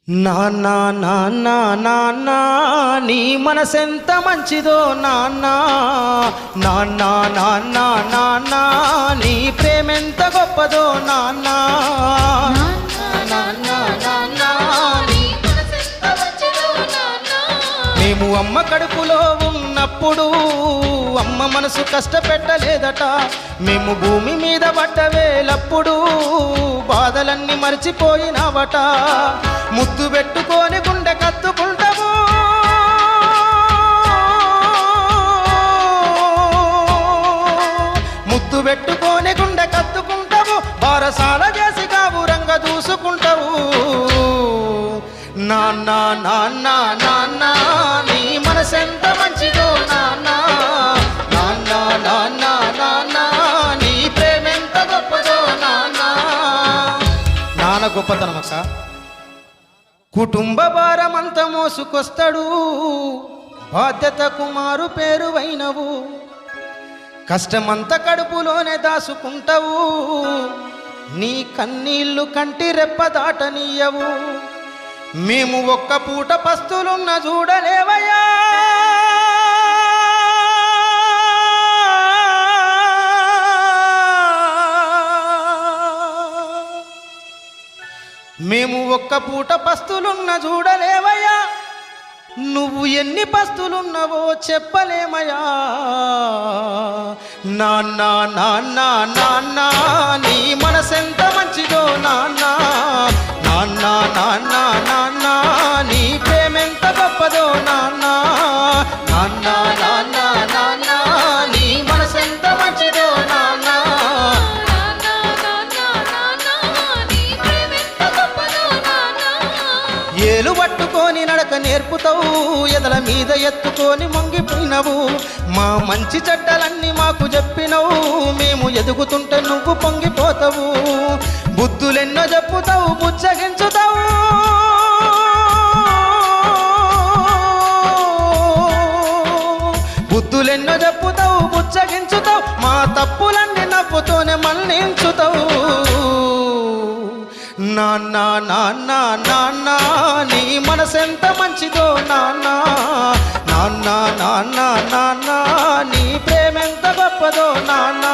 నాన్న నాన్న నాన్న నీ మనసెంత మంచిదో నాన్న నాన్న నాన్న నాన్న నీ ప్రేమెంత గొప్పదో నాన్న మేము అమ్మ కడుపులో ఉన్నప్పుడు అమ్మ మనసు కష్టపెట్టలేదట. మేము భూమి మీద పడ్డవేలప్పుడు బాధలన్నీ మర్చిపోయినావట. ముద్దు పెట్టుకొని గుండె కత్తుకుంటాము, ముద్దు పెట్టుకొని గుండె కత్తుకుంటావు, బారసాల చేసి కావురంగా దూసుకుంటావు. నాన్న నాన్న నాన్న నీ మనసెంత మంచిదో నాన్న నాన్న నాన్న నాన్న నీ ప్రేమెంత గొప్పదో నాన్న. నాన్న గొప్పతనం అక్క. కుటుంబ భారమంతా మోసుకొస్తాడు, బాధ్యత కుమారు పేరువైనవు, కష్టమంతా కడుపులోనే దాసుకుంటావు, నీ కన్నీళ్లు కంటి రెప్ప దాటనీయవు. మేము ఒక్క పూట పస్తులున్న చూడలేవయ్యా, మేము ఒక్క పూట పస్తులున్న చూడలేవయ్యా, నువ్వు ఎన్ని పస్తులున్నావో చెప్పలేమయ్యా. నాన్న నాన్న నాన్న నీ మనసెంత మంచిదో నాన్న నాన్న నాన్న నాన్న నీ ప్రేమెంత గొప్పదో నాన్న నాన్న నాన్న నాన్న నీ మనసెంత మంచిదో నాన్న. ఏలు పట్టుకొని నడక నేర్పుతావు, ఎదల మీద ఎత్తుకొని మొంగిపోయినవు, మా మంచి చెడ్డలన్నీ మాకు చెప్పినవు, మేము ఎదుగుతుంటే నువ్వు పొంగిపోతావు. బుద్ధులెన్నో చెప్పుతావు, బుచ్చగించుతావు, బుద్ధులెన్నో చెప్పుతావు, బుచ్చగించుతావు, మా తప్పులన్నీ నవ్వుతోనే మన్నించుతావు. నాన్న నాన్న నాన్న నీ మనసెంత మంచిదో నాన్న నాన్న నాన్న నాన్న నీ ప్రేమెంత గొప్పదో నాన్న.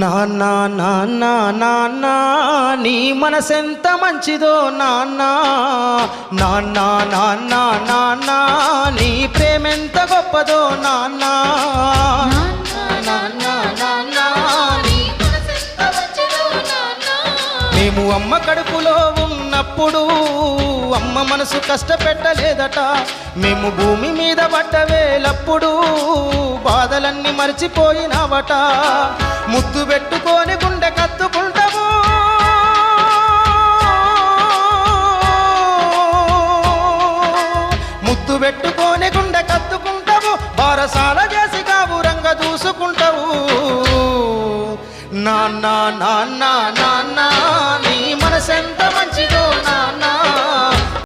నాన్న నాన్న నాన్న నీ మనసెంత మంచిదో నాన్న నాన్న నాన్న నాన్న నీ ప్రేమెంత గొప్పదో నాన్న నాన్న నాన్న నీ మనసెంత మంచిదో నాన్న. మేము అమ్మ కడుపులో ఉన్నప్పుడు అమ్మ మనసు కష్టపెట్టలేదట. మేము భూమి మీద పడ్డవేలప్పుడు బాధలన్నీ మర్చిపోయినావట. ముద్దు పెట్టుకొని గుండె కత్తుకుంటాము, ముద్దు పెట్టుకొని గుండె కత్తుకుంటావు, బారసాల చేసి కావురంగా దూసుకుంటావు. నాన్న నాన్న నాన్న